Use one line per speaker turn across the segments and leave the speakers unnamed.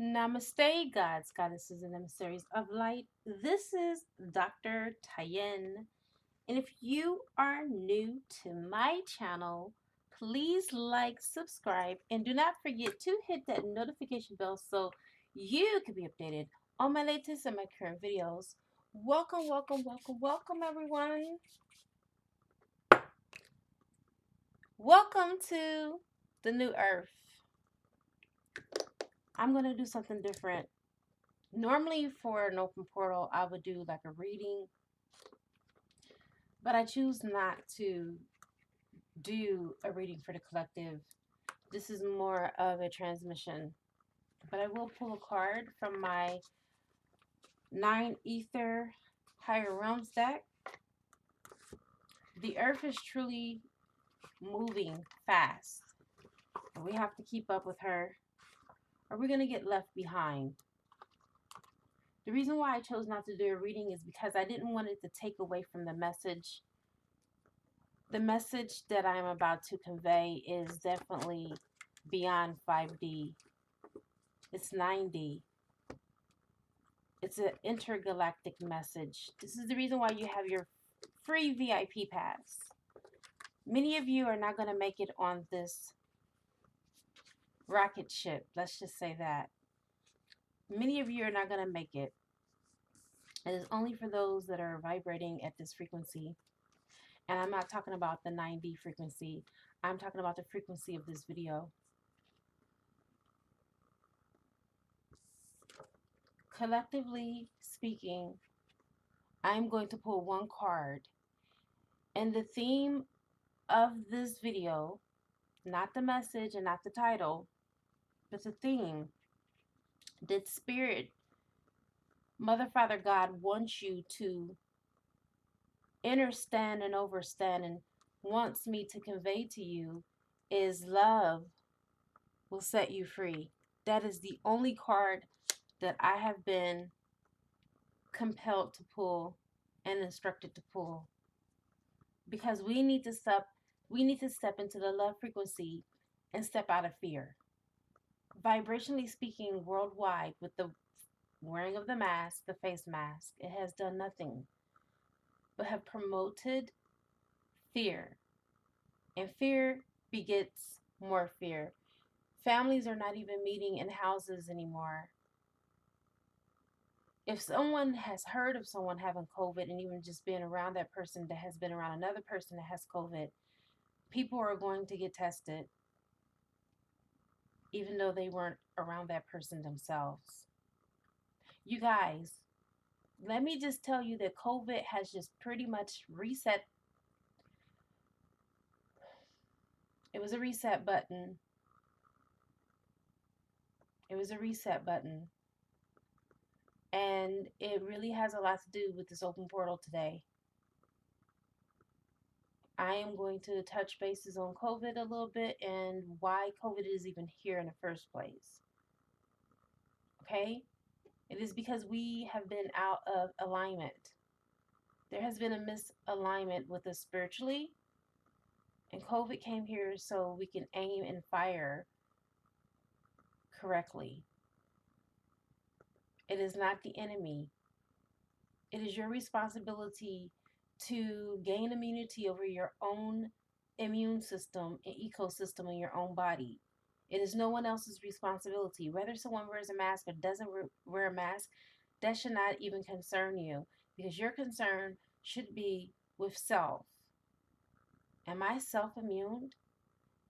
Namaste, gods, goddesses, and emissaries of light. This is Dr. Tayen. And if you are new to my channel, please like, subscribe, and do not forget to hit that notification bell so you can be updated on my latest and my current videos. Welcome, welcome, welcome, welcome, everyone. Welcome to the new earth. I'm going to do something different. Normally, for an open portal, I would do like a reading, but I choose not to do a reading for the collective. This is more of a transmission. But I will pull a card from my 9 Ether Higher Realms deck. The earth is truly moving fast. And we have to keep up with her, or we're going to get left behind. The reason why I chose not to do a reading is because I didn't want it to take away from the message. The message that I'm about to convey is definitely beyond 5D. It's 9D. It's an intergalactic message. This is the reason why you have your free VIP pass. Many of you are not going to make it on this rocket ship. Let's just say that. Many of you are not going to make it. It is only for those that are vibrating at this frequency. And I'm not talking about the 9D frequency. I'm talking about the frequency of this video. Collectively speaking, I'm going to pull one card. And the theme of this video, not the message and not the title, but the theme that Spirit, Mother, Father, God wants you to understand and overstand and wants me to convey to you is love will set you free. That is the only card that I have been compelled to pull and instructed to pull, because we need to step into the love frequency and step out of fear. Vibrationally speaking, worldwide, with the wearing of the mask, the face mask, it has done nothing but have promoted fear. And fear begets more fear. Families are not even meeting in houses anymore. If someone has heard of someone having COVID and even just being around that person that has been around another person that has COVID, people are going to get tested even though they weren't around that person themselves. You guys, let me just tell you that COVID has just pretty much reset. It was a reset button. It was a reset button. And it really has a lot to do with this open portal today. I am going to touch bases on COVID a little bit and why COVID is even here in the first place. Okay? It is because we have been out of alignment. There has been a misalignment with us spiritually, and COVID came here so we can aim and fire correctly. It is not the enemy. It is your responsibility to gain immunity over your own immune system and ecosystem in your own body. It is no one else's responsibility. Whether someone wears a mask or doesn't wear a mask, that should not even concern you, because your concern should be with self. Am I self immune?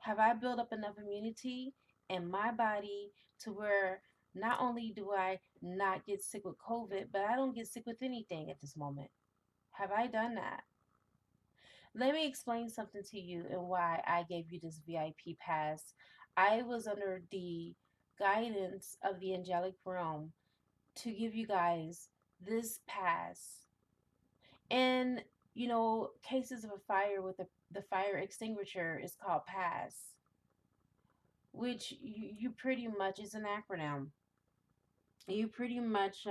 Have I built up enough immunity in my body to where not only do I not get sick with COVID, but I don't get sick with anything at this moment? Have I done that? Let me explain something to you and why I gave you this VIP pass. I was under the guidance of the angelic realm to give you guys this pass. And, cases of a fire with the fire extinguisher is called P.A.S.S, which you pretty much is an acronym. You pretty much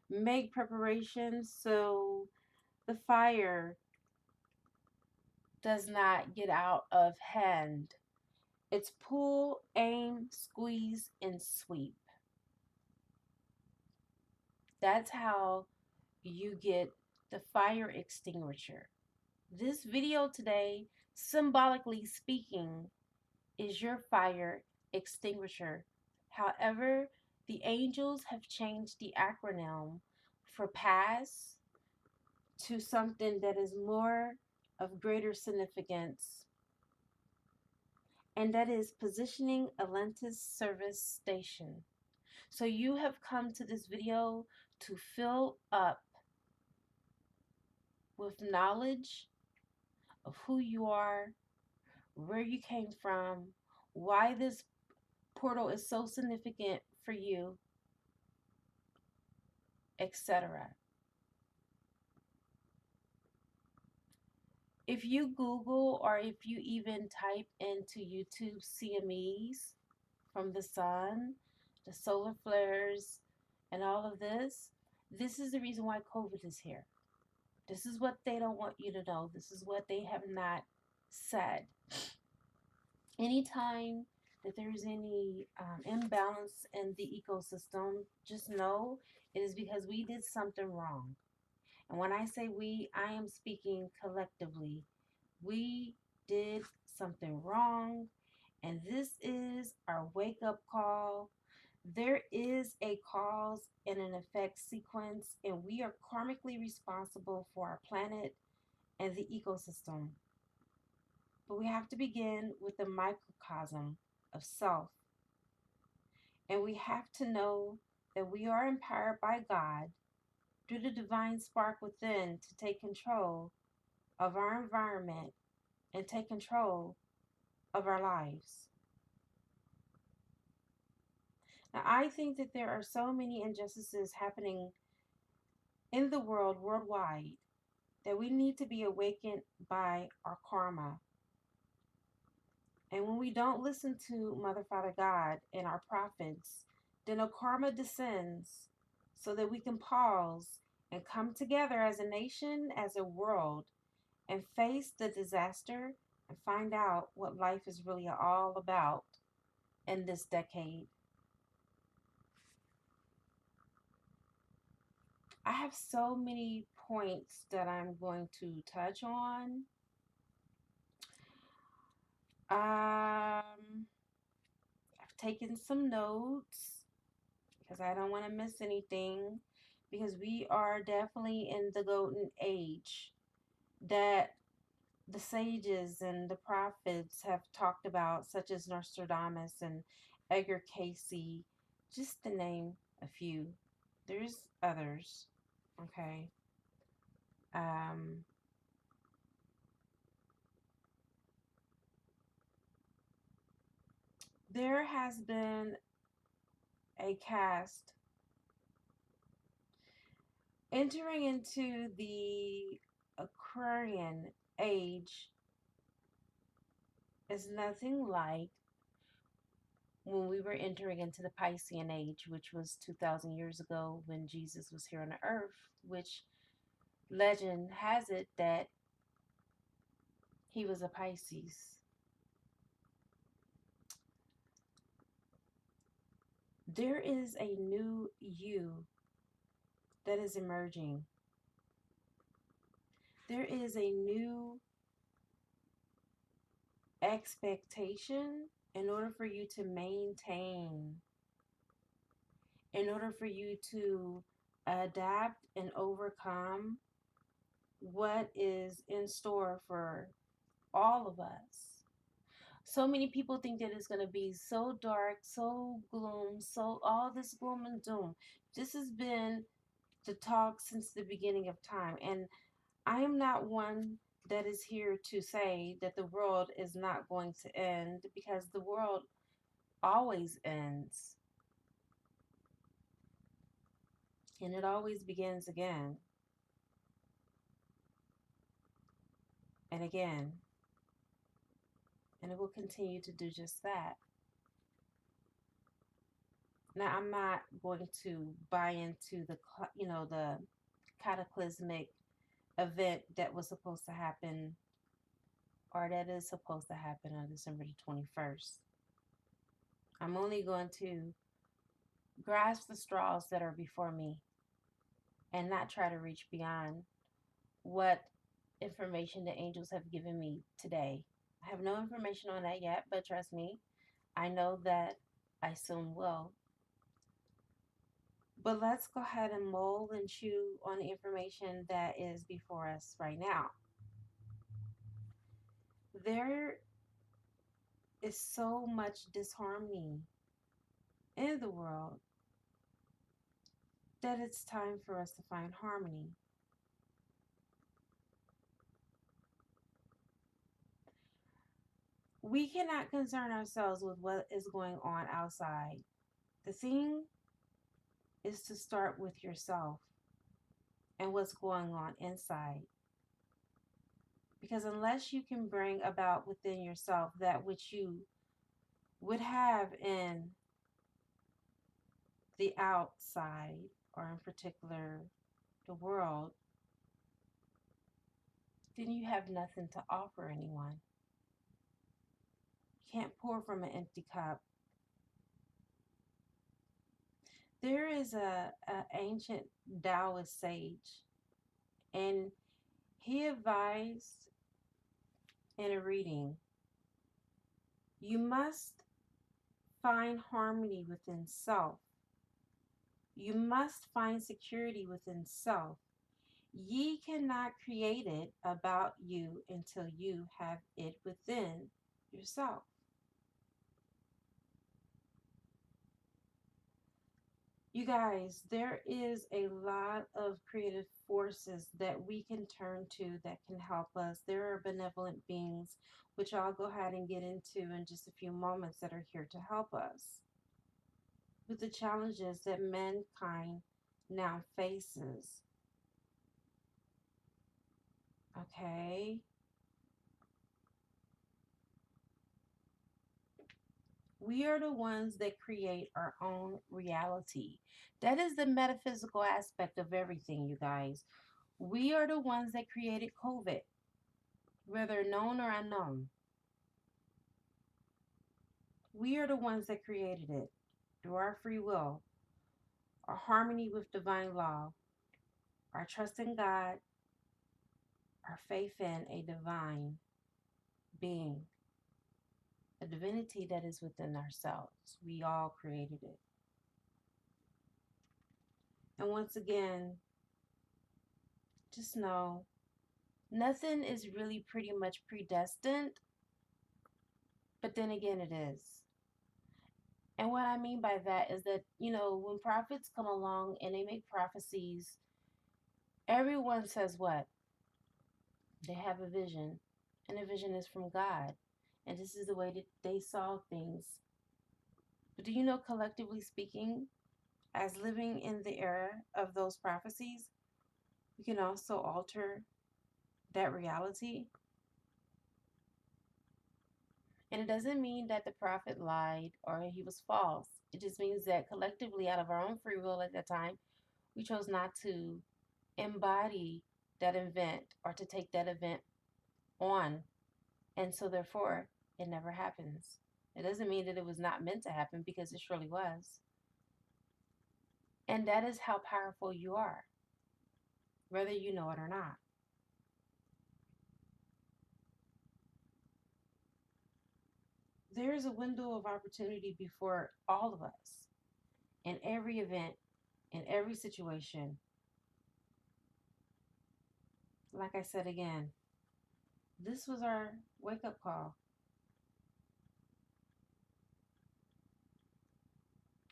make preparations so the fire does not get out of hand. It's pull, aim, squeeze, and sweep. That's how you get the fire extinguisher. This video today, symbolically speaking, is your fire extinguisher. However, the angels have changed the acronym for P.A.S.S to something that is more of greater significance, and that is positioning Atlantis service station. So you have come to this video to fill up with knowledge of who you are, where you came from, why this portal is so significant for you, etc. If you Google or if you even type into YouTube CMEs from the sun, the solar flares, and all of this, this is the reason why COVID is here. This is what they don't want you to know. This is what they have not said. Anytime that there's any imbalance in the ecosystem, just know it is because we did something wrong. And when I say we, I am speaking collectively. We did something wrong, and this is our wake up call. There is a cause and an effect sequence, and we are karmically responsible for our planet and the ecosystem. But we have to begin with the microcosm of self. And we have to know that we are empowered by God through the divine spark within to take control of our environment and take control of our lives. Now, I think that there are so many injustices happening in the world worldwide that we need to be awakened by our karma. And when we don't listen to Mother, Father, God and our prophets, then a karma descends so that we can pause and come together as a nation, as a world, and face the disaster and find out what life is really all about in this decade. I have so many points that I'm going to touch on. I've taken some notes because I don't want to miss anything, because we are definitely in the golden age that the sages and the prophets have talked about, such as Nostradamus and Edgar Casey, just to name a few. There's others, okay? Um, there has been a cast entering into the Aquarian age is nothing like when we were entering into the Piscean age, which was 2,000 years ago when Jesus was here on the earth, which legend has it that he was a Pisces. There is a new you that is emerging. There is a new expectation in order for you to maintain, in order for you to adapt and overcome what is in store for all of us. So many people think that it's going to be so dark, so gloom, so all this gloom and doom. This has been the talk since the beginning of time. And I am not one that is here to say that the world is not going to end, because the world always ends. And it always begins again and again. And it will continue to do just that. Now, I'm not going to buy into the cataclysmic event that was supposed to happen, or that is supposed to happen on December the 21st. I'm only going to grasp the straws that are before me and not try to reach beyond what information the angels have given me today. I have no information on that yet, but trust me, I know that I soon will. But let's go ahead and mold and chew on the information that is before us right now. There is so much disharmony in the world that it's time for us to find harmony. We cannot concern ourselves with what is going on outside. The thing is to start with yourself and what's going on inside. Because unless you can bring about within yourself that which you would have in the outside, or in particular the world, then you have nothing to offer anyone. You can't pour from an empty cup. There is a ancient Taoist sage, and he advised in a reading, you must find harmony within self. You must find security within self. Ye cannot create it about you until you have it within yourself. You guys, there is a lot of creative forces that we can turn to that can help us. There are benevolent beings, which I'll go ahead and get into in just a few moments, that are here to help us with the challenges that mankind now faces. Okay? We are the ones that create our own reality. That is the metaphysical aspect of everything, you guys. We are the ones that created COVID, whether known or unknown. We are the ones that created it through our free will, our harmony with divine law, our trust in God, our faith in a divine being, a divinity that is within ourselves. We all created it. And once again, just know nothing is really pretty much predestined, but then again, it is. And what I mean by that is that, when prophets come along and they make prophecies, everyone says what? They have a vision, and the vision is from God. And this is the way that they saw things. But do you know, collectively speaking, as living in the era of those prophecies, we can also alter that reality? And it doesn't mean that the prophet lied or he was false. It just means that collectively, out of our own free will at that time, we chose not to embody that event or to take that event on. And so, therefore, it never happens. It doesn't mean that it was not meant to happen, because it surely was. And that is how powerful you are, whether you know it or not. There is a window of opportunity before all of us in every event, in every situation. Like I said again, this was our wake up call.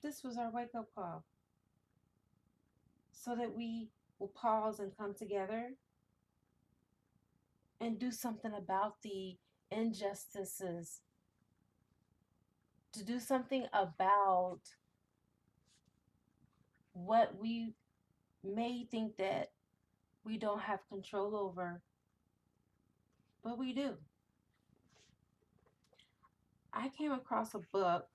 This was our wake up call. So that we will pause and come together and do something about the injustices, to do something about what we may think that we don't have control over, but we do. I came across a book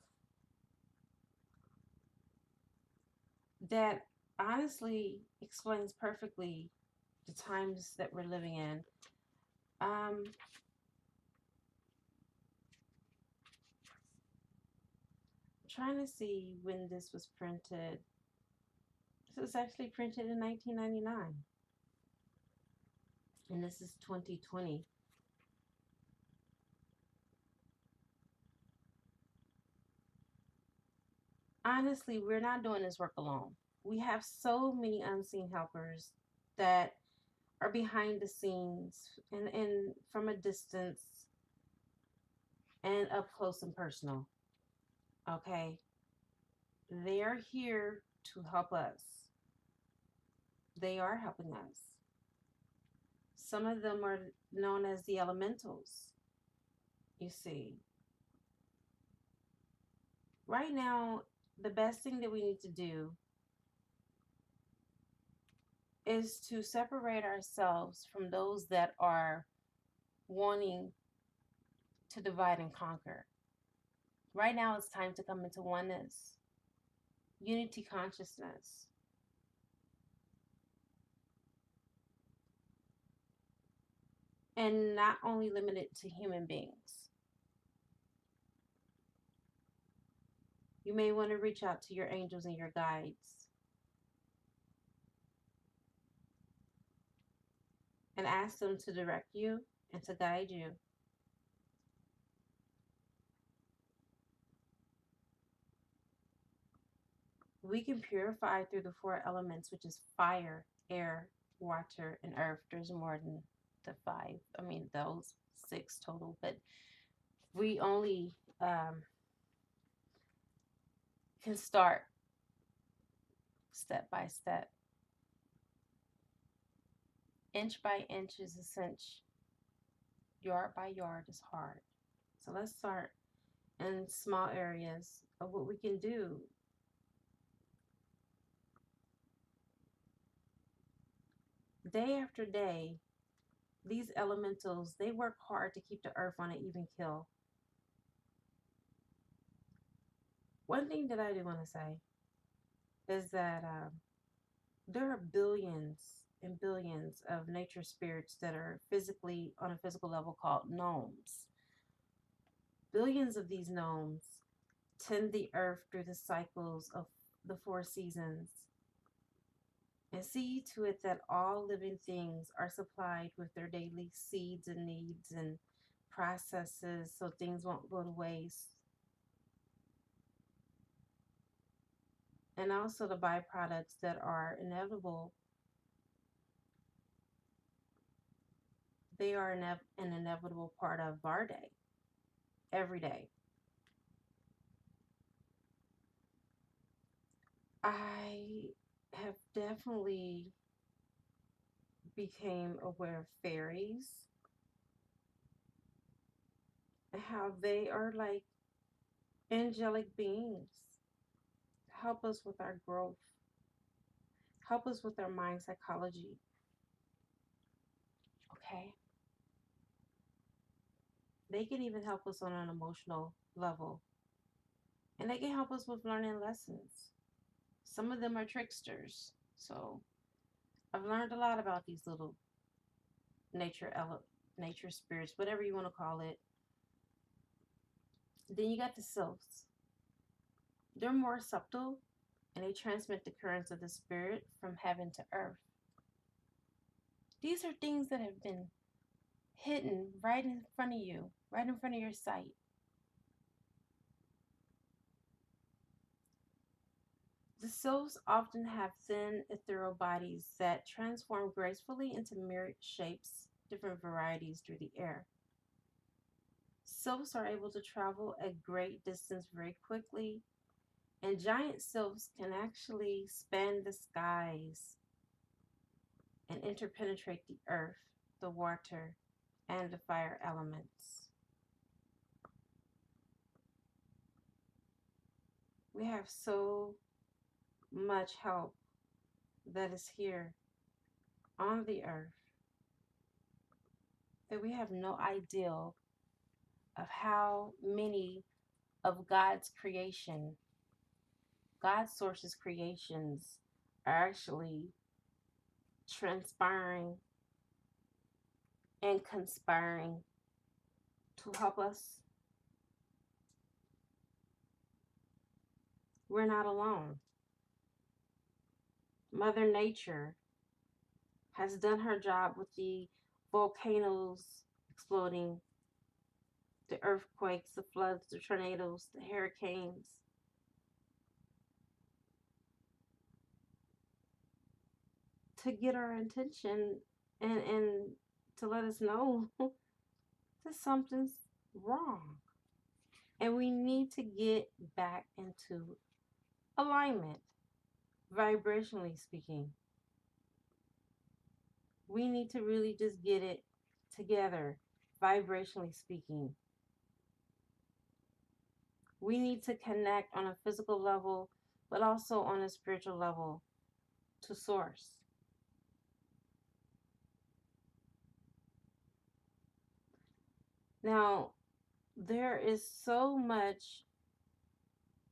that honestly explains perfectly the times that we're living in. Trying to see when this was printed. This was actually printed in 1999. And this is 2020. Honestly, we're not doing this work alone. We have so many unseen helpers that are behind the scenes and from a distance and up close and personal. Okay? They are here to help us. They are helping us. Some of them are known as the elementals. You see, right now, the best thing that we need to do is to separate ourselves from those that are wanting to divide and conquer. Right now, it's time to come into oneness, unity consciousness. And not only limited to human beings. You may want to reach out to your angels and your guides and ask them to direct you and to guide you. We can purify through the four elements, which is fire, air, water, and earth. There's more than the five. I mean, those six total, but we only can start step by step. Inch by inch is a cinch. Yard by yard is hard. So let's start in small areas of what we can do. Day after day, these elementals, they work hard to keep the earth on an even keel. One thing that I do want to say is that there are billions and billions of nature spirits that are physically on a physical level called gnomes. Billions of these gnomes tend the earth through the cycles of the four seasons and see to it that all living things are supplied with their daily seeds and needs and processes so things won't go to waste. And also the byproducts that are inevitable. They are an inevitable part of our day, every day. I have definitely became aware of fairies and how they are like angelic beings, help us with our growth, help us with our mind psychology. Okay? They can even help us on an emotional level. And they can help us with learning lessons. Some of them are tricksters. So I've learned a lot about these little nature spirits, whatever you want to call it. Then you got the sylphs. They're more subtle and they transmit the currents of the spirit from heaven to earth. These are things that have been hidden right in front of you, right in front of your sight. The sylphs often have thin, ethereal bodies that transform gracefully into myriad shapes, different varieties through the air. Sylphs are able to travel a great distance very quickly, and giant sylphs can actually span the skies and interpenetrate the earth, the water, and the fire elements. We have so much help that is here on the earth that we have no idea of how many of God's creation, God's source's creations, are actually transpiring and conspiring to help us. We're not alone. Mother Nature has done her job with the volcanoes exploding, the earthquakes, the floods, the tornadoes, the hurricanes. To get our attention and to let us know that something's wrong. And we need to get back into alignment, vibrationally speaking. We need to really just get it together, vibrationally speaking. We need to connect on a physical level, but also on a spiritual level to source. Now, there is so much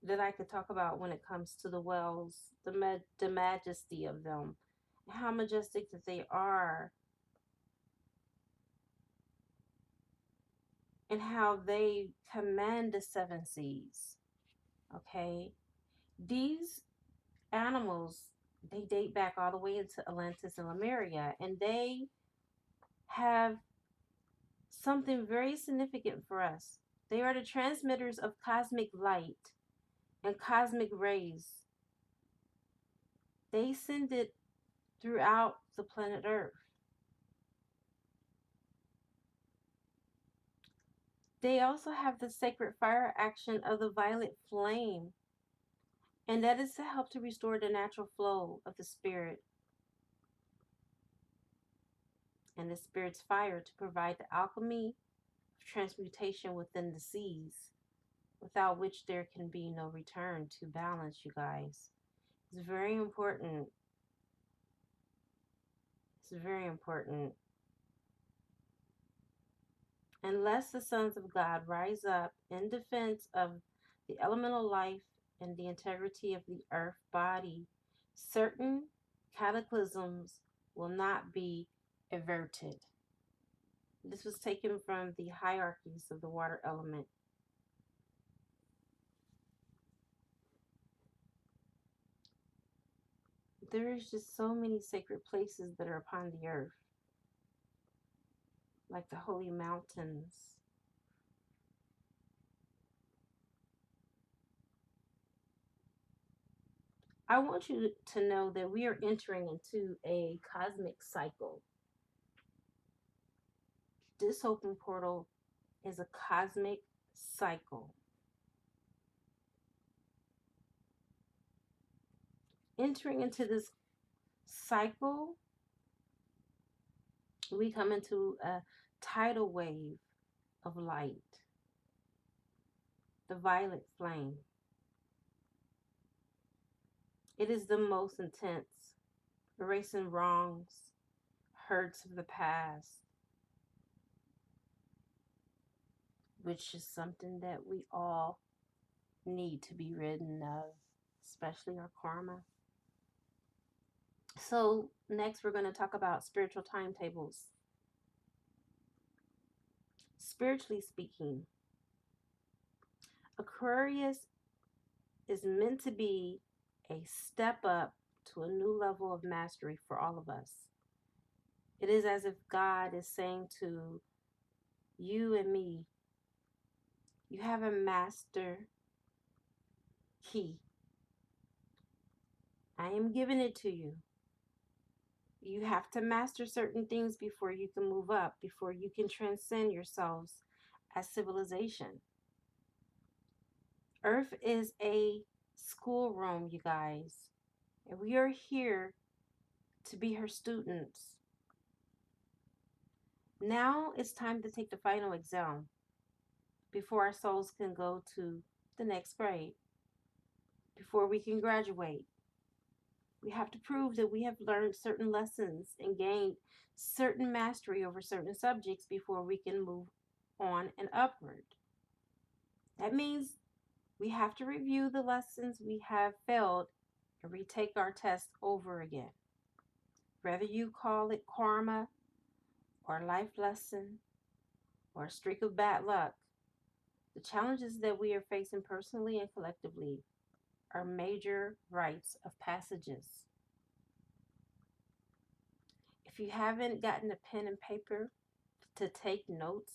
that I could talk about when it comes to the wells, the majesty of them, how majestic that they are, and how they command the seven seas. Okay, these animals, they date back all the way into Atlantis and Lemuria, and they have something very significant for us. They are the transmitters of cosmic light and cosmic rays. They send it throughout the planet Earth. They also have the sacred fire action of the violet flame, and that is to help to restore the natural flow of the spirit and the spirit's fire to provide the alchemy of transmutation within the seas, without which there can be no return to balance, you guys. It's very important. It's very important. Unless the sons of God rise up in defense of the elemental life and the integrity of the earth body, certain cataclysms will not be averted. This was taken from the hierarchies of the water element. There is just so many sacred places that are upon the earth, like the holy mountains. I want you to know that we are entering into a cosmic cycle. This open portal is a cosmic cycle. Entering into this cycle, we come into a tidal wave of light, the violet flame. It is the most intense, erasing wrongs, hurts of the past, which is something that we all need to be ridden of, especially our karma. So, next, we're going to talk about spiritual timetables. Spiritually speaking, Aquarius is meant to be a step up to a new level of mastery for all of us. It is as if God is saying to you and me, you have a master key. I am giving it to you. You have to master certain things before you can move up, before you can transcend yourselves as civilization. Earth is a schoolroom, you guys, and we are here to be her students. Now it's time to take the final exam before our souls can go to the next grade, before we can graduate. We have to prove that we have learned certain lessons and gained certain mastery over certain subjects before we can move on and upward. That means we have to review the lessons we have failed and retake our test over again. Whether you call it karma or life lesson or a streak of bad luck, the challenges that we are facing personally and collectively are major rites of passages. If you haven't gotten a pen and paper to take notes,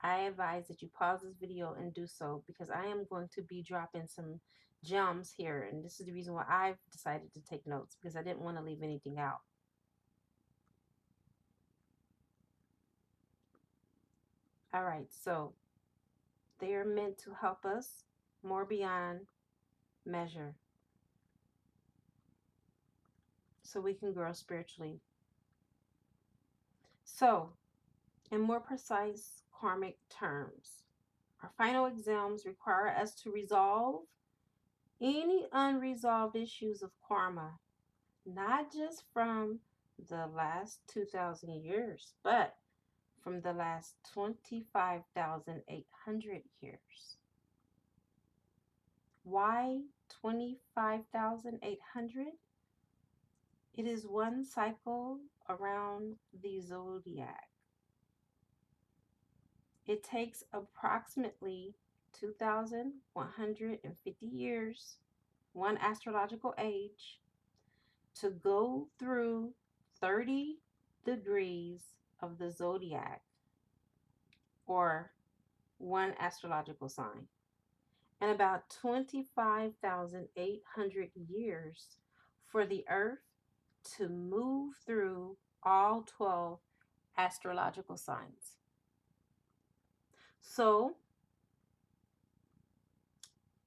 I advise that you pause this video and do so, because I am going to be dropping some gems here, and this is the reason why I've decided to take notes, because I didn't want to leave anything out. All right, so they are meant to help us more beyond measure, so we can grow spiritually. So, in more precise karmic terms, our final exams require us to resolve any unresolved issues of karma, not just from the last 2,000 years, but from the last 25,800 years. Why 25,800? It is one cycle around the zodiac. It takes approximately 2,150 years, one astrological age, to go through 30 degrees of the zodiac, or one astrological sign, and about 25,800 years for the Earth to move through all 12 astrological signs. So,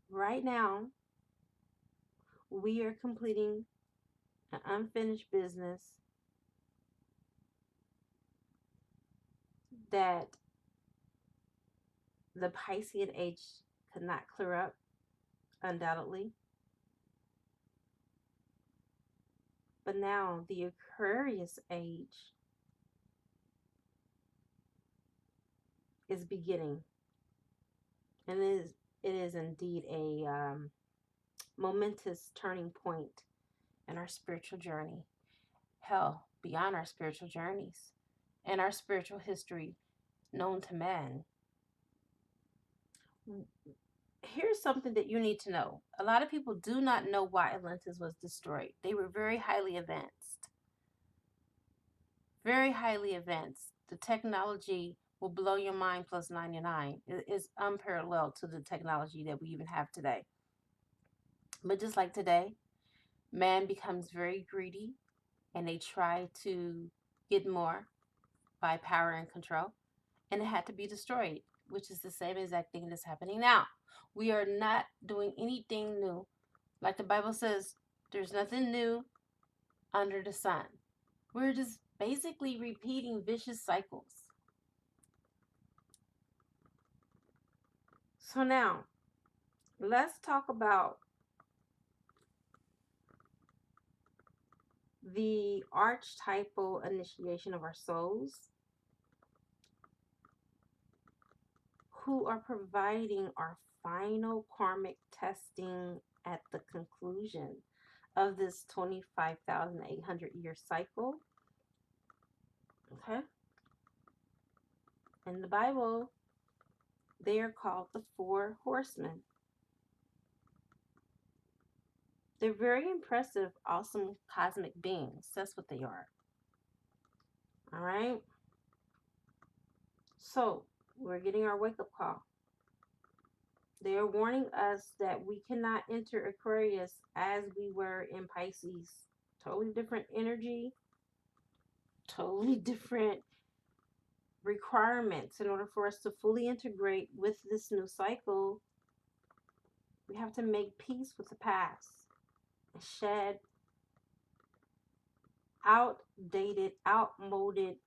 right now, we are completing an unfinished business that the Piscean age could not clear up, undoubtedly. But now the Aquarius age is beginning. And it is indeed a momentous turning point in our spiritual journey. Hell, beyond our spiritual journeys and our spiritual history known to man. Here's something that you need to know. A lot of people do not know why Atlantis was destroyed. They were very highly advanced. Very highly advanced. The technology will blow your mind plus 99. It is unparalleled to the technology that we even have today. But just like today, man becomes very greedy, and they try to get more by power and control, and it had to be destroyed, which is the same exact thing that's happening now. We are not doing anything new. Like the Bible says, there's nothing new under the sun. We're just basically repeating vicious cycles. So now, let's talk about the archetypal initiation of our souls, who are providing our final karmic testing at the conclusion of this 25,800 year cycle. Okay? In the Bible, they are called the 4 Horsemen. They're very impressive, awesome cosmic beings. That's what they are. All right? So, we're getting our wake-up call. They are warning us that we cannot enter Aquarius as we were in Pisces. Totally different energy, totally different requirements. In order for us to fully integrate with this new cycle, we have to make peace with the past and shed outdated, outmoded,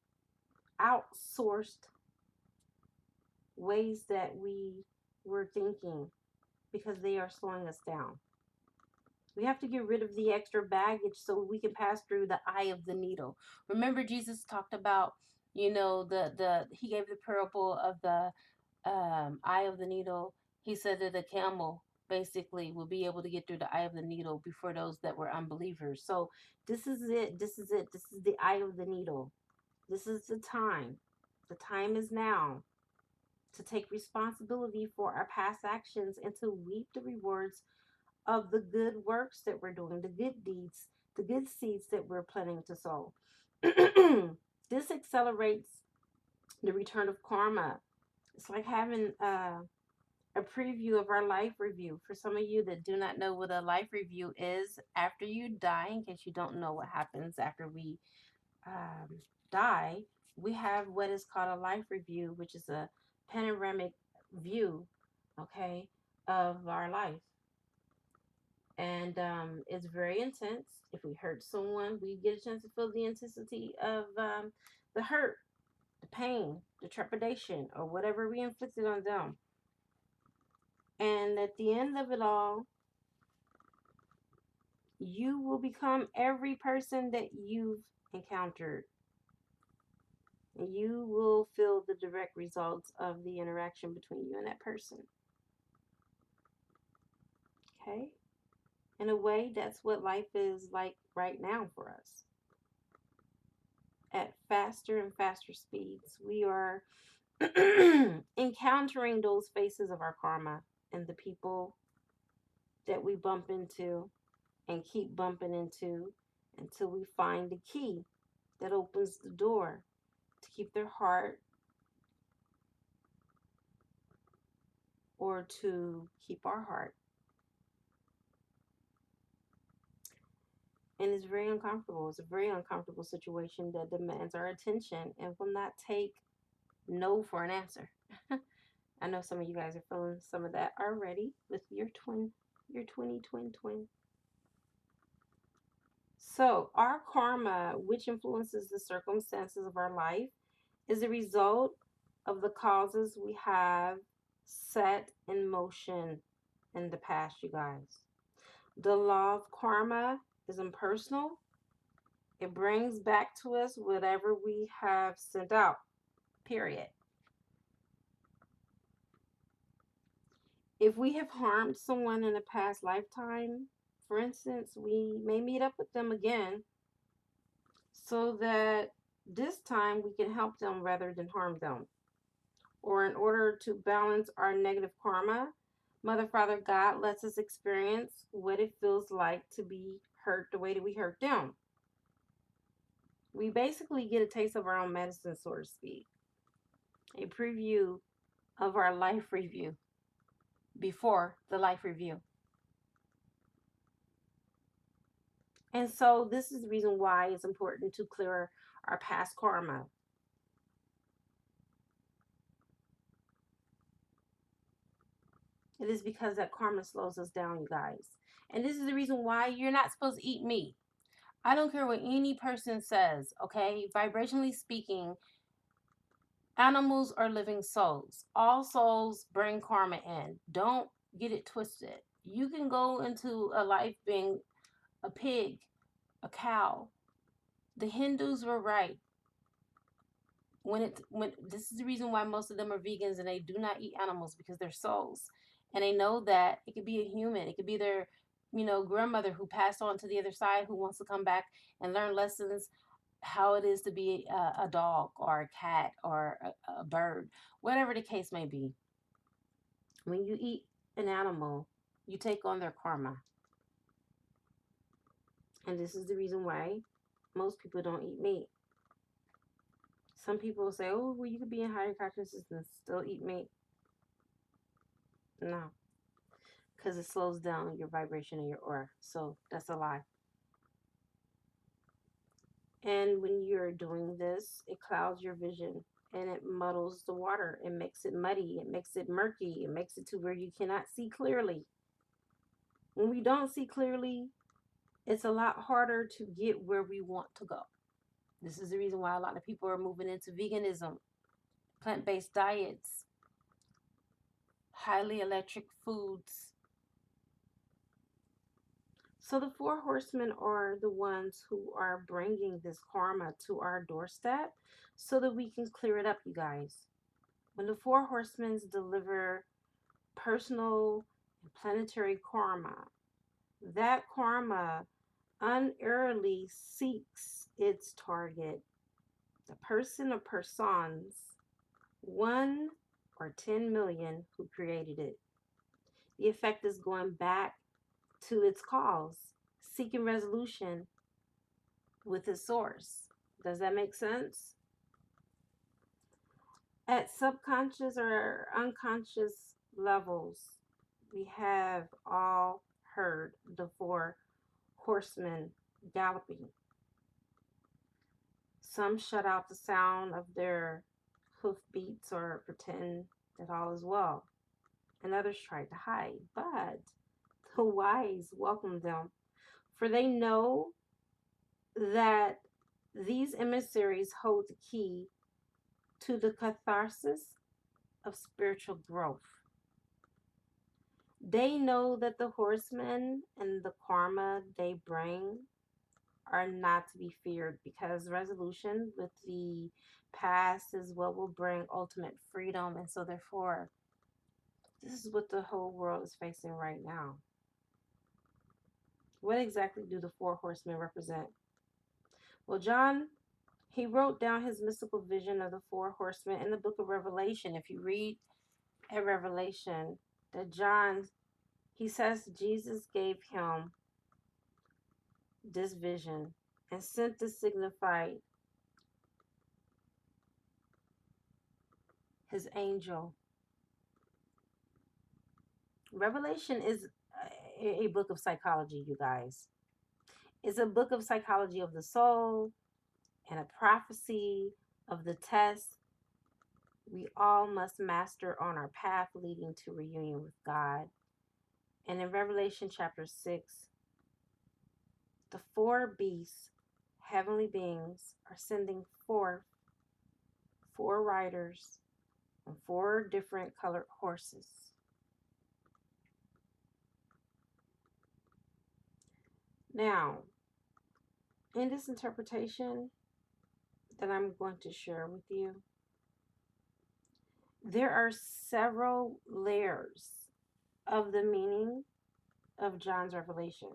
outsourced ways that we were thinking, because they are slowing us down. We have to get rid of the extra baggage so we can pass through the eye of the needle. Remember, Jesus talked about, he gave the parable of the eye of the needle. He said that the camel basically will be able to get through the eye of the needle before those that were unbelievers. So this is it. This is it. This is the eye of the needle. This is the time. The time is now to take responsibility for our past actions and to reap the rewards of the good works that we're doing, the good deeds, the good seeds that we're planning to sow. This accelerates the return of karma. It's like having a preview of our life review. For some of you that do not know what a life review is, after you die, in case you don't know what happens after we die, we have what is called a life review, which is a panoramic view, okay, of our life. And it's very intense. If we hurt someone, we get a chance to feel the intensity of the hurt, the pain, the trepidation, or whatever we inflicted on them. And at the end of it all, you will become every person that you've encountered. And you will feel the direct results of the interaction between you and that person. Okay? In a way, that's what life is like right now for us. At faster and faster speeds, we are encountering those faces of our karma and the people that we bump into and keep bumping into until we find the key that opens the door to keep their heart or to keep our heart. And it's very uncomfortable. It's a very uncomfortable situation that demands our attention and will not take no for an answer. I know some of you guys are feeling some of that already with your twin. So, our karma, which influences the circumstances of our life, is a result of the causes we have set in motion in the past, you guys. The law of karma is impersonal. It brings back to us whatever we have sent out, period. If we have harmed someone in a past lifetime, for instance, we may meet up with them again so that this time we can help them rather than harm them. Or in order to balance our negative karma, Mother, Father, God lets us experience what it feels like to be hurt the way that we hurt them. We basically get a taste of our own medicine, so to speak. A preview of our life review before the life review. And so this is the reason why it's important to clear our past karma. It is because that karma slows us down, you guys. And this is the reason why you're not supposed to eat meat. I don't care what any person says, okay? Vibrationally speaking, animals are living souls. All souls bring karma in. Don't get it twisted. You can go into a life being a pig, a cow. The Hindus were right. When this is the reason why most of them are vegans and they do not eat animals, because they're souls. And they know that it could be a human. It could be their, grandmother who passed on to the other side who wants to come back and learn lessons how it is to be a dog or a cat or a bird, whatever the case may be. When you eat an animal, you take on their karma. And this is the reason why most people don't eat meat. Some people say, oh, well, you could be in higher consciousness and still eat meat. No. Because it slows down your vibration in your aura. So that's a lie. And when you're doing this, it clouds your vision and it muddles the water. It makes it muddy. It makes it murky. It makes it to where you cannot see clearly. When we don't see clearly, it's a lot harder to get where we want to go. This is the reason why a lot of people are moving into veganism, plant-based diets, highly electric foods. So the four horsemen are the ones who are bringing this karma to our doorstep so that we can clear it up, you guys. When the four horsemen deliver personal and planetary karma, that karma unerringly seeks its target, the person or persons, 1 or 10 million who created it. The effect is going back to its cause, seeking resolution with its source. Does that make sense? At subconscious or unconscious levels, we have all heard the four horsemen galloping. Some shut out the sound of their hoofbeats or pretend that all is well, and others tried to hide. But the wise welcomed them, for they know that these emissaries hold the key to the catharsis of spiritual growth. They know that the horsemen and the karma they bring are not to be feared, because resolution with the past is what will bring ultimate freedom. And so, therefore, this is what the whole world is facing right now. What exactly do the four horsemen represent? Well, John, he wrote down his mystical vision of the four horsemen in the book of Revelation. If you read at Revelation, that John, he says Jesus gave him this vision and sent to signify his angel. Revelation is a book of psychology, you guys. It's a book of psychology of the soul and a prophecy of the test we all must master on our path leading to reunion with God. And in Revelation chapter 6, the four beasts, heavenly beings, are sending forth four riders on four different colored horses. Now, in this interpretation that I'm going to share with you, there are several layers of the meaning of John's revelation.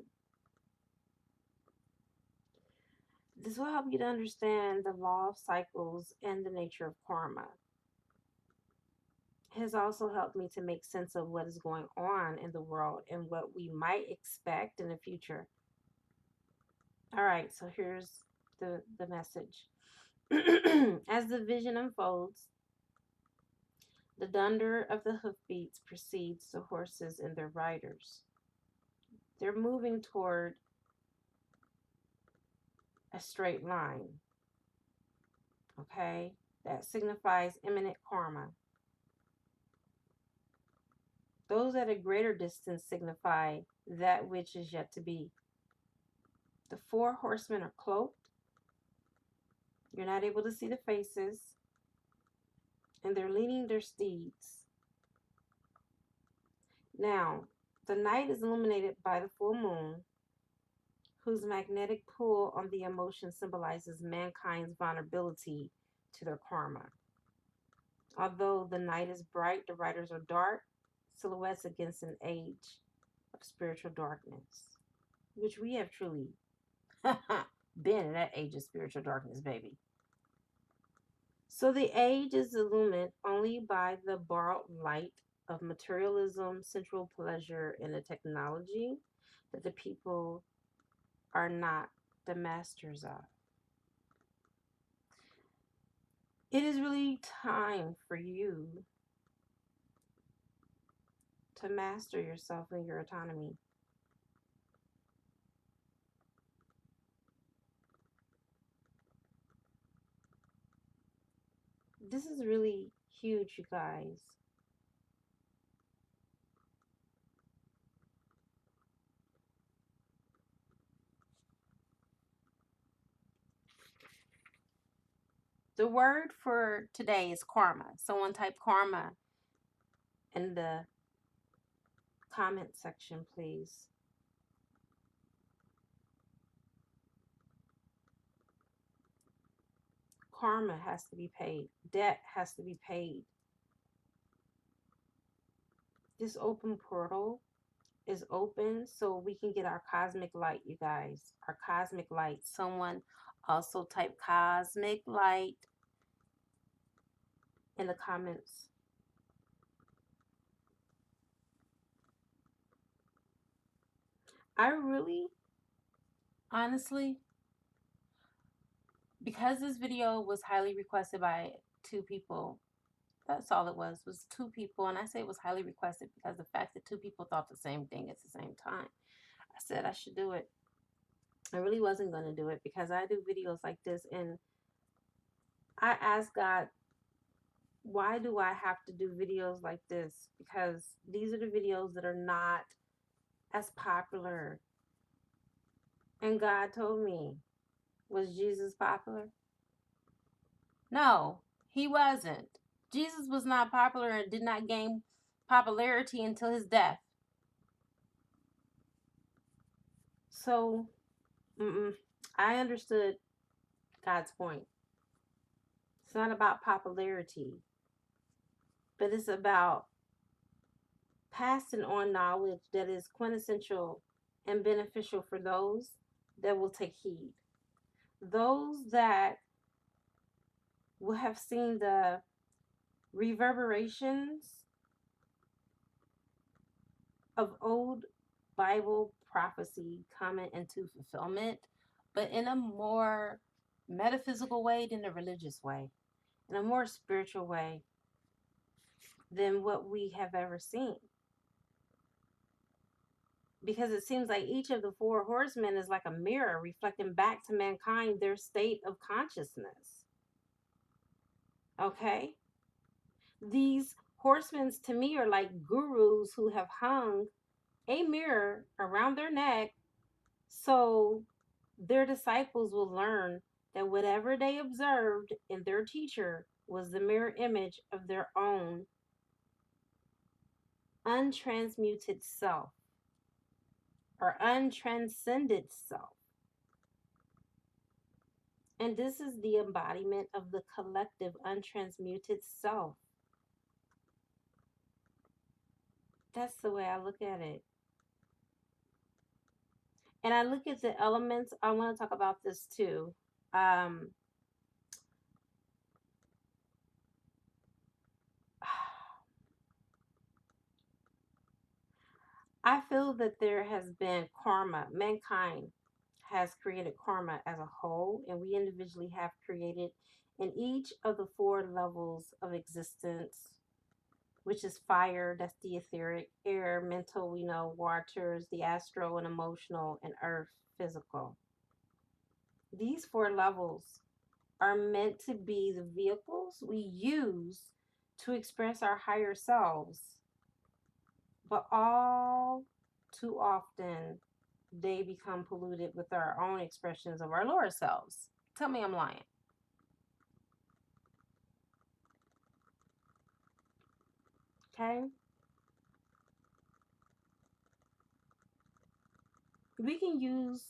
This will help you to understand the law of cycles and the nature of karma. It has also helped me to make sense of what is going on in the world and what we might expect in the future. All right, so here's the message. As the vision unfolds, the thunder of the hoofbeats precedes the horses and their riders. They're moving toward a straight line, okay? That signifies imminent karma. Those at a greater distance signify that which is yet to be. The four horsemen are cloaked. You're not able to see the faces, and they're leading their steeds. Now, the night is illuminated by the full moon, whose magnetic pull on the emotion symbolizes mankind's vulnerability to their karma. Although the night is bright, the riders are dark, silhouettes against an age of spiritual darkness, which we have truly been in that age of spiritual darkness, baby. So the age is illumined only by the borrowed light of materialism, sensual pleasure, and the technology that the people are not the masters of. It is really time for you to master yourself and your autonomy. This is really huge, you guys. The word for today is karma. Someone type karma in the comment section, please. Karma has to be paid. Debt has to be paid. This open portal is open so we can get our cosmic light, you guys. Our cosmic light. Someone also type cosmic light in the comments. I really, honestly, Because this video was highly requested by 2 people, that's all it was 2 people. And I say it was highly requested because the fact that 2 people thought the same thing at the same time, I said I should do it. I really wasn't going to do it because I do videos like this, and I asked God, why do I have to do videos like this? Because these are the videos that are not as popular. And God told me, was Jesus popular? No, he wasn't. Jesus was not popular and did not gain popularity until his death. So, I understood God's point. It's not about popularity, but it's about passing on knowledge that is quintessential and beneficial for those that will take heed. Those that will have seen the reverberations of old Bible prophecy coming into fulfillment, but in a more metaphysical way than a religious way, in a more spiritual way than what we have ever seen. Because it seems like each of the 4 horsemen is like a mirror reflecting back to mankind their state of consciousness. Okay? These horsemen to me are like gurus who have hung a mirror around their neck so their disciples will learn that whatever they observed in their teacher was the mirror image of their own untransmuted self or untranscended self. And this is the embodiment of the collective untransmuted self. That's the way I look at it. And I look at the elements. I want to talk about this too. I feel that there has been karma. Mankind has created karma as a whole, and we individually have created in each of the 4 levels of existence, which is fire, that's the etheric, air, mental, we know, waters, the astral and emotional, and earth, physical. These 4 levels are meant to be the vehicles we use to express our higher selves. But all too often, they become polluted with our own expressions of our lower selves. Tell me I'm lying. Okay? We can use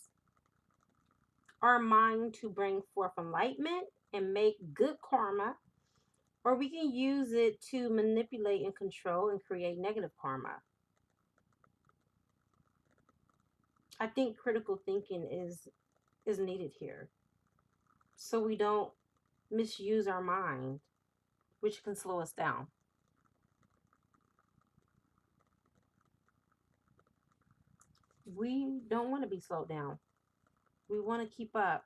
our mind to bring forth enlightenment and make good karma, or we can use it to manipulate and control and create negative karma. I think critical thinking is needed here, so we don't misuse our mind, which can slow us down. We don't want to be slowed down. We want to keep up.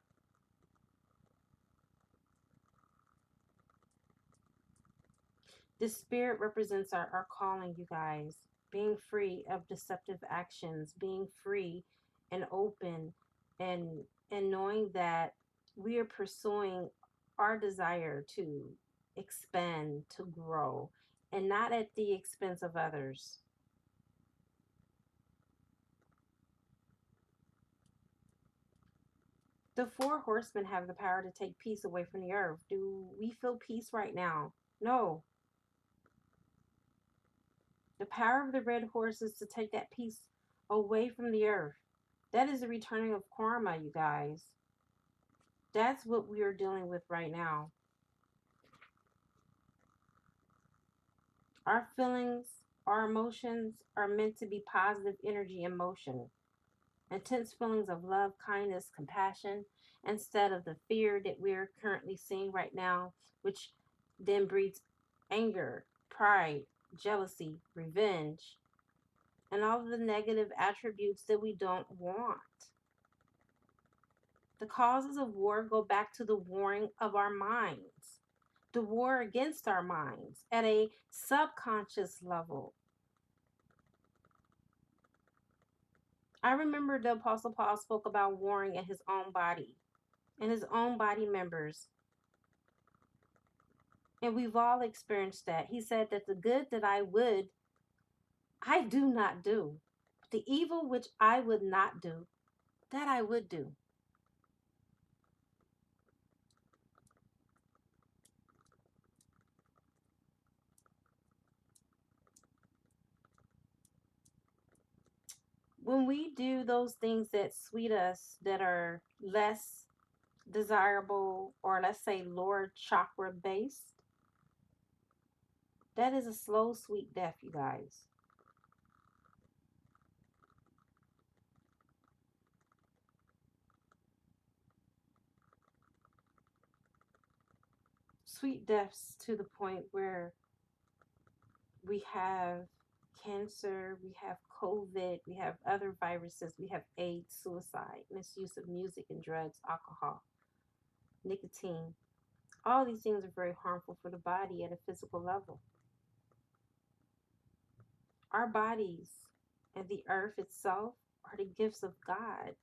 This spirit represents our calling, you guys. Being free of deceptive actions, being free and open, and knowing that we are pursuing our desire to expand, to grow, and not at the expense of others. The 4 horsemen have the power to take peace away from the earth. Do we feel peace right now? No. The power of the red horse is to take that peace away from the earth. That is the returning of karma, you guys. That's what we are dealing with right now. Our feelings, our emotions are meant to be positive energy in motion. Intense feelings of love, kindness, compassion, instead of the fear that we're currently seeing right now, which then breeds anger, pride, jealousy, revenge, and all of the negative attributes that we don't want. The causes of war go back to the warring of our minds, the war against our minds at a subconscious level. I remember the Apostle Paul spoke about warring in his own body and his own body members. And we've all experienced that. He said that the good that I would, I do not do. The evil which I would not do, that I would do. When we do those things that sweet us, that are less desirable, or let's say lower chakra based, that is a slow, sweet death, you guys. Sweet deaths to the point where we have cancer, we have COVID, we have other viruses, we have AIDS, suicide, misuse of music and drugs, alcohol, nicotine. All these things are very harmful for the body at a physical level. Our bodies and the earth itself are the gifts of God,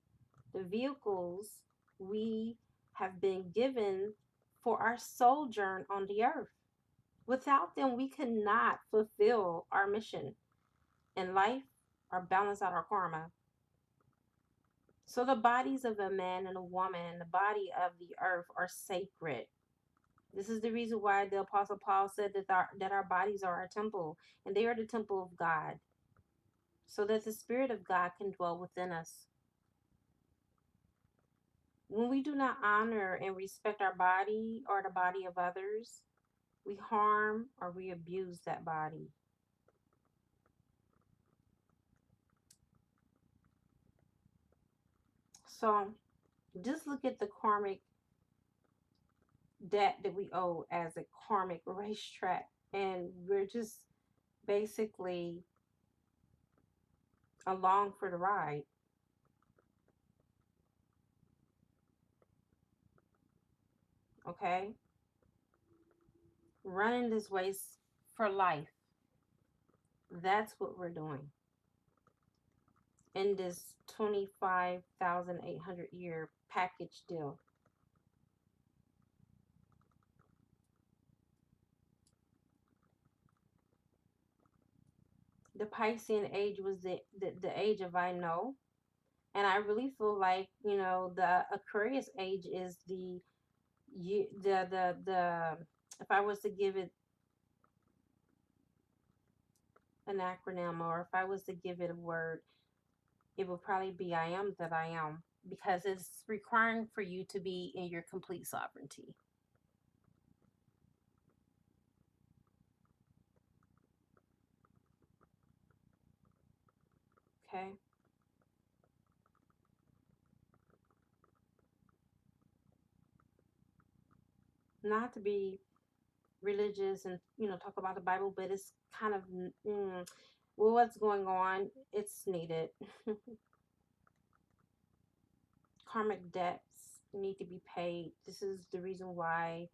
the vehicles we have been given for our sojourn on the earth. Without them, we cannot fulfill our mission in life or balance out our karma. So the bodies of a man and a woman and the body of the earth are sacred. This is the reason why the Apostle Paul said that our bodies are our temple, and they are the temple of God, so that the Spirit of God can dwell within us. When we do not honor and respect our body or the body of others, we harm or we abuse that body. So just look at the karmic debt that we owe as a karmic racetrack, and we're just basically along for the ride. Okay, running this race for life. That's what we're doing in this 25,800 year package deal. The Piscean age was the age of I know. And I really feel like, the Aquarius age is the if I was to give it an acronym, or if I was to give it a word, it would probably be I am that I am, because it's requiring for you to be in your complete sovereignty. Okay? Not to be religious and, talk about the Bible, but it's kind of, well, what's going on, it's needed. Karmic debts need to be paid. This is the reason why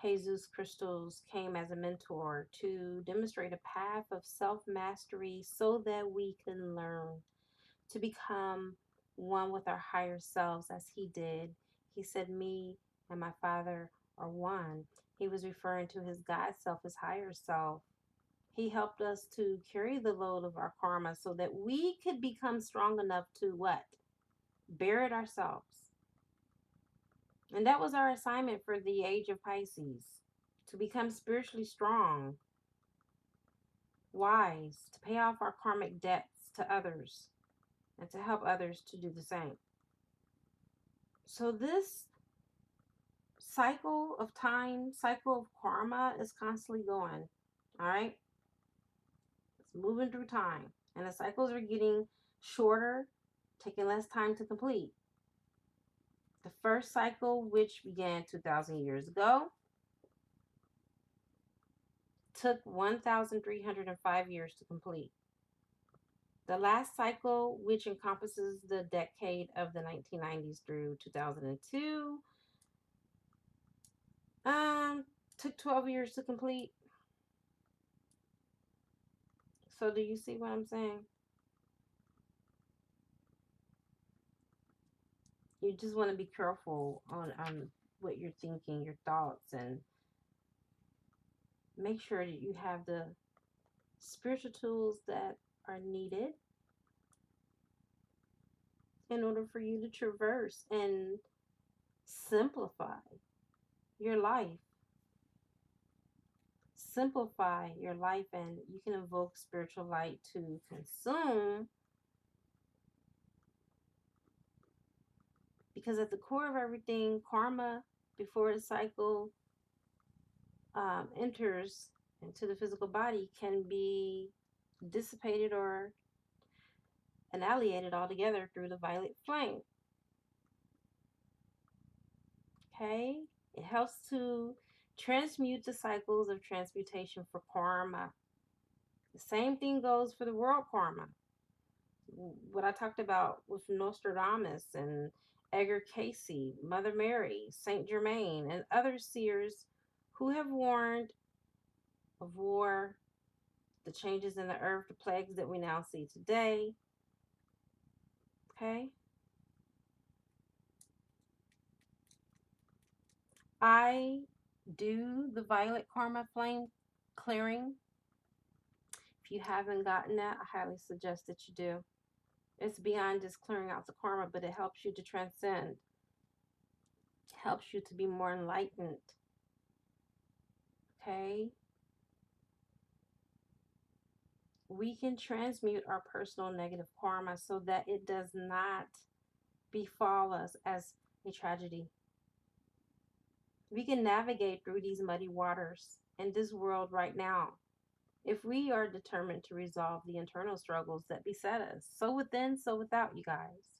Jesus crystals came as a mentor, to demonstrate a path of self mastery so that we can learn to become one with our higher selves as he did. He said, "Me and my Father are one." He was referring to his God self, his higher self. He helped us to carry the load of our karma so that we could become strong enough to what? Bear it ourselves. And that was our assignment for the age of Pisces, to become spiritually strong, wise, to pay off our karmic debts to others, and to help others to do the same. So this cycle of time, cycle of karma is constantly going. All right? It's moving through time. And the cycles are getting shorter, taking less time to complete. The first cycle, which began 2,000 years ago, took 1,305 years to complete. The last cycle, which encompasses the decade of the 1990s through 2002, took 12 years to complete. So do you see what I'm saying? You just want to be careful on what you're thinking, your thoughts, and make sure that you have the spiritual tools that are needed in order for you to traverse and simplify your life. Simplify your life, and you can invoke spiritual light to consume, because at the core of everything, karma, before the cycle enters into the physical body, can be dissipated or annihilated altogether through the violet flame. Okay? It helps to transmute the cycles of transmutation for karma. The same thing goes for the world karma. What I talked about with Nostradamus and Edgar Casey, Mother Mary, Saint Germain, and other seers who have warned of war, the changes in the earth, the plagues that we now see today. Okay? I do the violet karma flame clearing. If you haven't gotten that, I highly suggest that you do. It's beyond just clearing out the karma, but it helps you to transcend. It helps you to be more enlightened. Okay? We can transmute our personal negative karma so that it does not befall us as a tragedy. We can navigate through these muddy waters in this world right now if we are determined to resolve the internal struggles that beset us. So within, so without, you guys.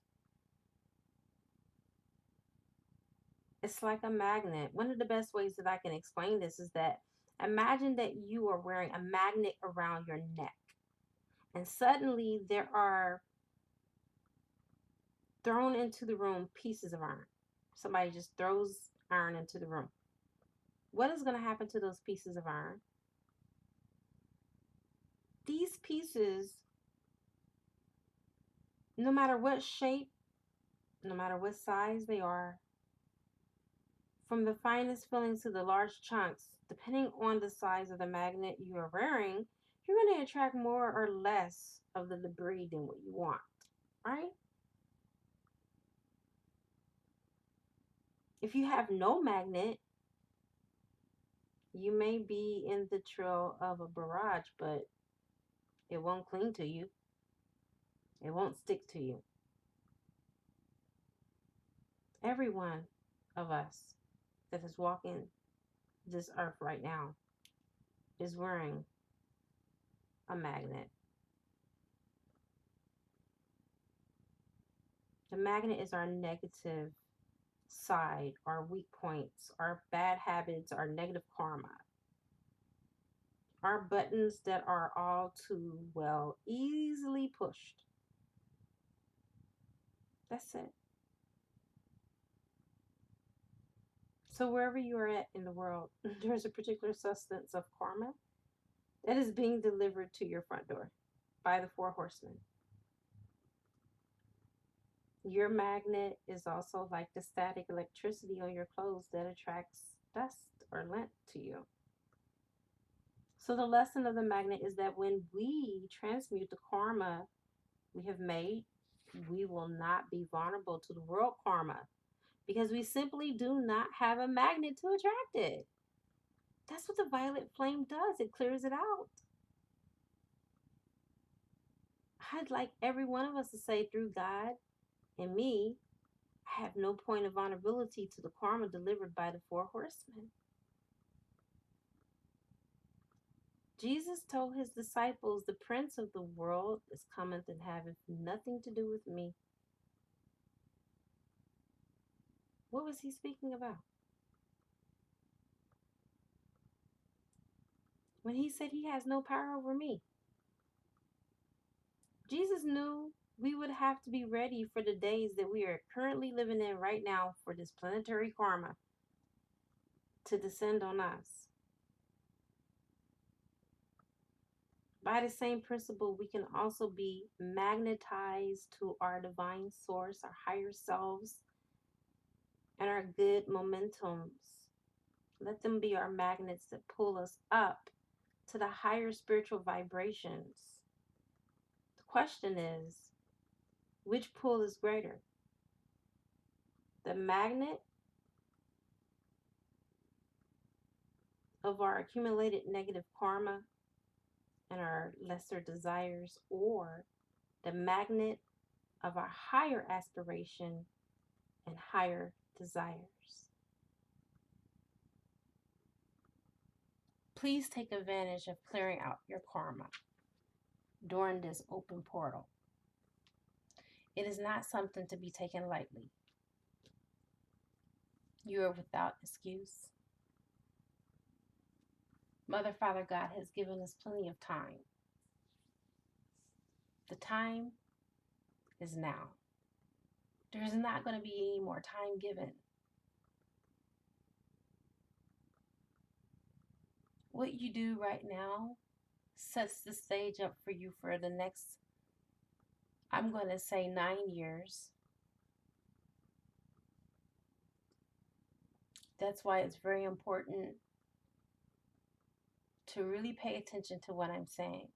It's like a magnet. One of the best ways that I can explain this is that imagine that you are wearing a magnet around your neck, and suddenly there are thrown into the room pieces of iron. Somebody just throws iron into the room. What is going to happen to those pieces of iron? These pieces, no matter what shape, no matter what size they are, from the finest fillings to the large chunks, depending on the size of the magnet you are wearing, you're going to attract more or less of the debris than what you want, right? If you have no magnet, you may be in the trail of a barrage, but it won't cling to you. It won't stick to you. Every one of us that is walking this earth right now is wearing a magnet. The magnet is our negative side, our weak points, our bad habits, our negative karma, our buttons that are all too well easily pushed. That's it. So wherever you are at in the world, there's a particular substance of karma that is being delivered to your front door by the four horsemen. Your magnet is also like the static electricity on your clothes that attracts dust or lint to you. So the lesson of the magnet is that when we transmute the karma we have made, we will not be vulnerable to the world karma because we simply do not have a magnet to attract it. That's what the violet flame does. It clears it out. I'd like every one of us to say, through God and me, I have no point of vulnerability to the karma delivered by the four horsemen. Jesus told his disciples, the prince of the world is cometh and haveth nothing to do with me. What was he speaking about? When he said he has no power over me. Jesus knew we would have to be ready for the days that we are currently living in right now for this planetary karma to descend on us. By the same principle, we can also be magnetized to our divine source, our higher selves, and our good momentums. Let them be our magnets that pull us up to the higher spiritual vibrations. The question is, which pull is greater? The magnet of our accumulated negative karma and our lesser desires, or the magnet of our higher aspiration and higher desires? Please take advantage of clearing out your karma during this open portal. It is not something to be taken lightly. You are without excuse. Mother, Father, God has given us plenty of time. The time is now. There is not going to be any more time given. What you do right now sets the stage up for you for the next, I'm going to say, 9 years. That's why it's very important to really pay attention to what I'm saying.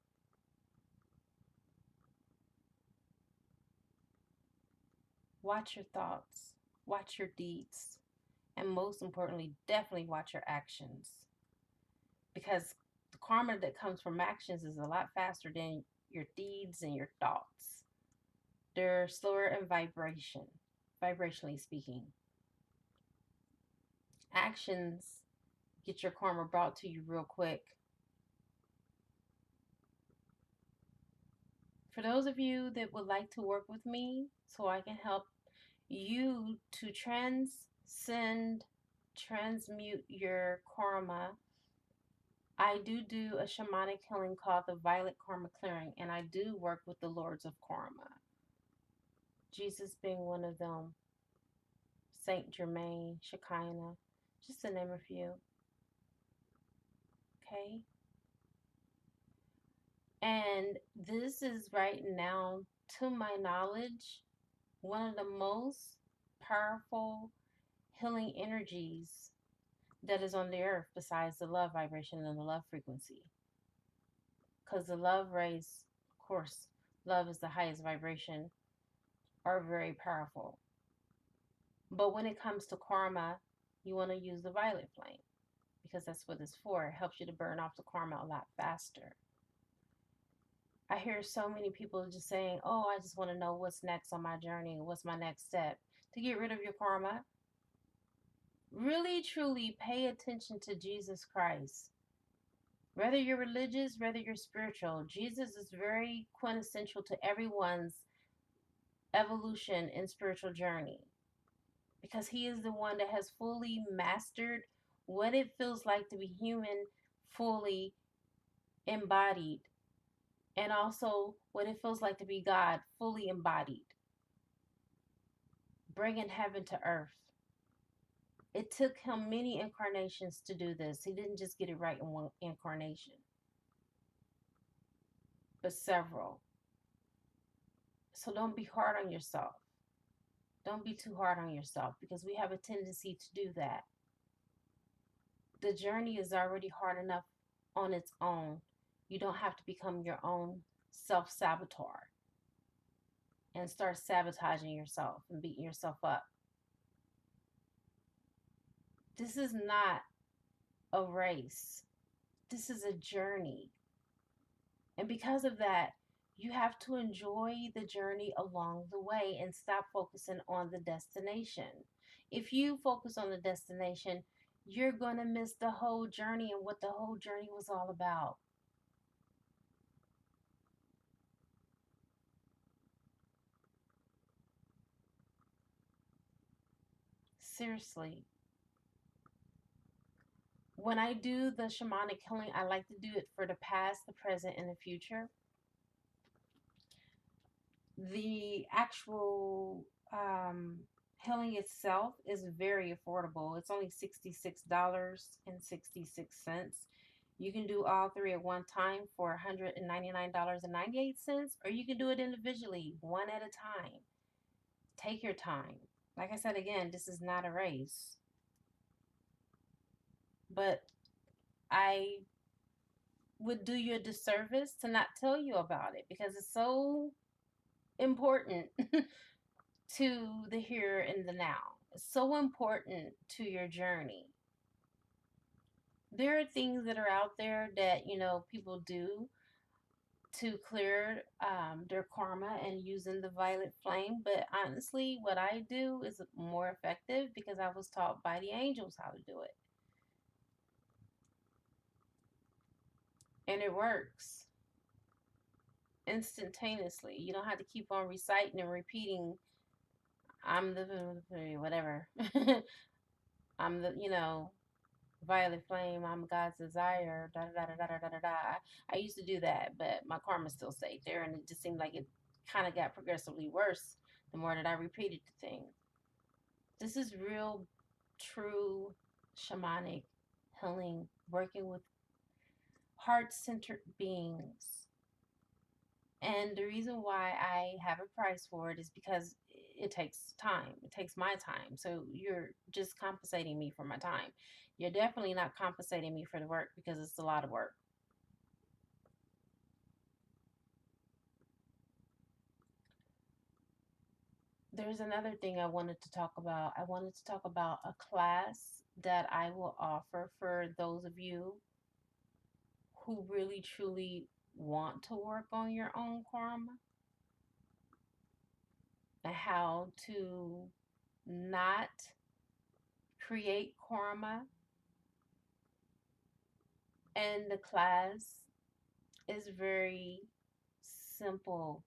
Watch your thoughts, watch your deeds, and most importantly, definitely watch your actions. Because the karma that comes from actions is a lot faster than your deeds and your thoughts. They're slower in vibration, vibrationally speaking. Actions get your karma brought to you real quick. For those of you that would like to work with me so I can help you to transmute your karma, I do a shamanic healing called the Violet Karma Clearing, and I do work with the Lords of Karma. Jesus being one of them, Saint Germain, Shekinah, just to name a few. Okay? And this is right now, to my knowledge, one of the most powerful healing energies that is on the earth besides the love vibration and the love frequency. Because the love rays, of course, love is the highest vibration, are very powerful. But when it comes to karma, you want to use the violet flame because that's what it's for. It helps you to burn off the karma a lot faster. I hear so many people just saying, oh, I just want to know what's next on my journey. What's my next step to get rid of your karma? Really, truly pay attention to Jesus Christ. Whether you're religious, whether you're spiritual, Jesus is very quintessential to everyone's evolution and spiritual journey. Because he is the one that has fully mastered what it feels like to be human, fully embodied. And also what it feels like to be God, fully embodied. Bringing heaven to earth. It took him many incarnations to do this. He didn't just get it right in one incarnation, but several. So don't be hard on yourself. Don't be too hard on yourself because we have a tendency to do that. The journey is already hard enough on its own. You don't have to become your own self-saboteur and start sabotaging yourself and beating yourself up. This is not a race. This is a journey. And because of that, you have to enjoy the journey along the way and stop focusing on the destination. If you focus on the destination, you're going to miss the whole journey and what the whole journey was all about. Seriously. When I do the shamanic healing, I like to do it for the past, the present, and the future. The actual healing itself is very affordable. It's only $66.66. You can do all three at one time for $199.98, or you can do it individually, one at a time. Take your time. Like I said again, this is not a race. But I would do you a disservice to not tell you about it because it's so important to the here and the now. It's so important to your journey. There are things that are out there that, people do to clear their karma and using the violet flame. But honestly, what I do is more effective because I was taught by the angels how to do it. And it works instantaneously. You don't have to keep on reciting and repeating, I'm the whatever. I'm the, violet flame, I'm God's desire, da da da da da da da da. I used to do that, but my karma still stayed there, and it just seemed like it kind of got progressively worse the more that I repeated the thing. This is real, true shamanic healing, working with heart centered beings. And the reason why I have a price for it is because it takes time. It takes my time. So you're just compensating me for my time. You're definitely not compensating me for the work because it's a lot of work. There's another thing I wanted to talk about. I wanted to talk about a class that I will offer for those of you who really truly want to work on your own karma and how to not create karma. And the class is very simple,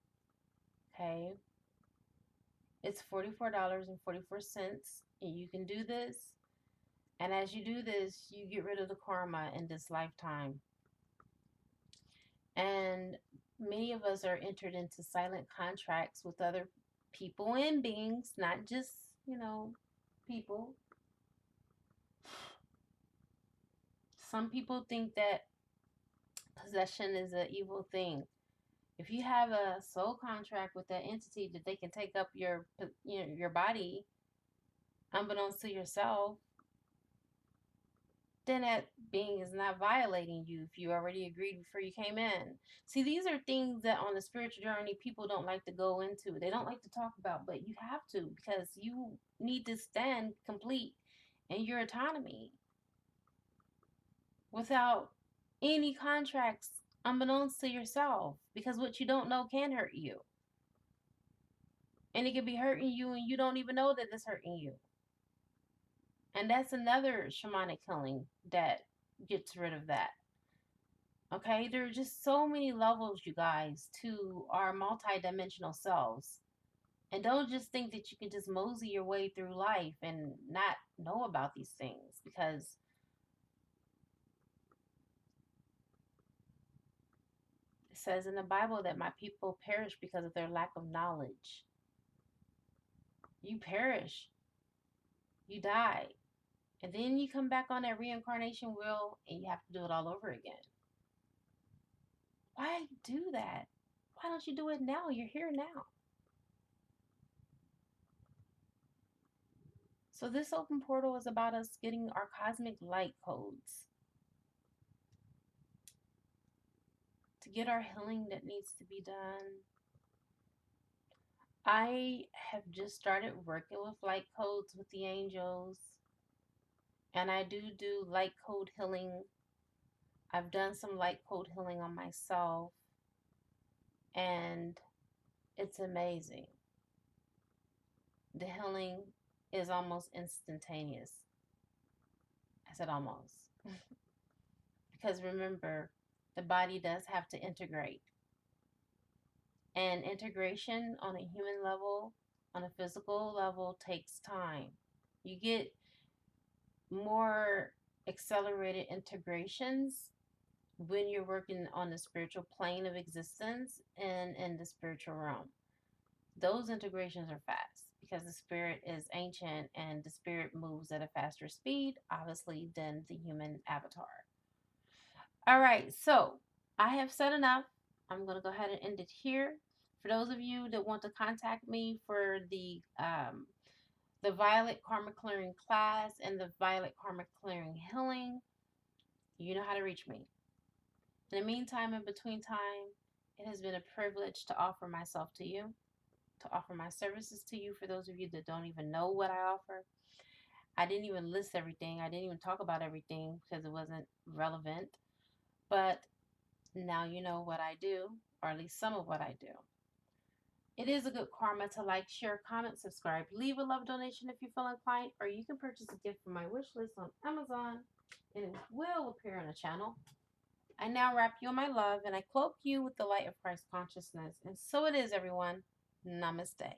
okay? It's $44.44, and you can do this. And as you do this, you get rid of the karma in this lifetime. And many of us are entered into silent contracts with other people and beings, not just, people. Some people think that possession is an evil thing. If you have a soul contract with that entity that they can take up your body unbeknownst to yourself, then that being is not violating you if you already agreed before you came in. See, these are things that on the spiritual journey people don't like to go into. They don't like to talk about, but you have to because you need to stand complete in your autonomy without any contracts unbeknownst to yourself, because what you don't know can hurt you. And it could be hurting you and you don't even know that it's hurting you. And that's another shamanic healing that gets rid of that. Okay, there are just so many levels, you guys, to our multidimensional selves. And don't just think that you can just mosey your way through life and not know about these things, because it says in the Bible that my people perish because of their lack of knowledge. You perish, you die, and then you come back on that reincarnation wheel and you have to do it all over again. Why do that? Why don't you do it now? You're here now. So this open portal is about us getting our cosmic light codes to get our healing that needs to be done. I have just started working with light codes with the angels, and I do light code healing. I've done some light code healing on myself, and it's amazing. The healing is almost instantaneous. I said almost. Because remember, the body does have to integrate. And integration on a human level, on a physical level, takes time. You get more accelerated integrations when you're working on the spiritual plane of existence and in the spiritual realm. those integrations are fast because the spirit is ancient and the spirit moves at a faster speed, obviously, than the human avatar. All right, so I have said enough. I'm going to go ahead and end it here. For those of you that want to contact me for the Violet Karmic Clearing class and the Violet Karmic Clearing Healing, you know how to reach me. In the meantime, in between time, it has been a privilege to offer myself to you, to offer my services to you. For those of you that don't even know what I offer, I didn't even list everything. I didn't even talk about everything because it wasn't relevant. But now you know what I do, or at least some of what I do. It is a good karma to like, share, comment, subscribe, leave a love donation if you feel inclined, or you can purchase a gift from my wish list on Amazon and it will appear on the channel. I now wrap you in my love and I cloak you with the light of Christ consciousness. And so it is, everyone. Namaste.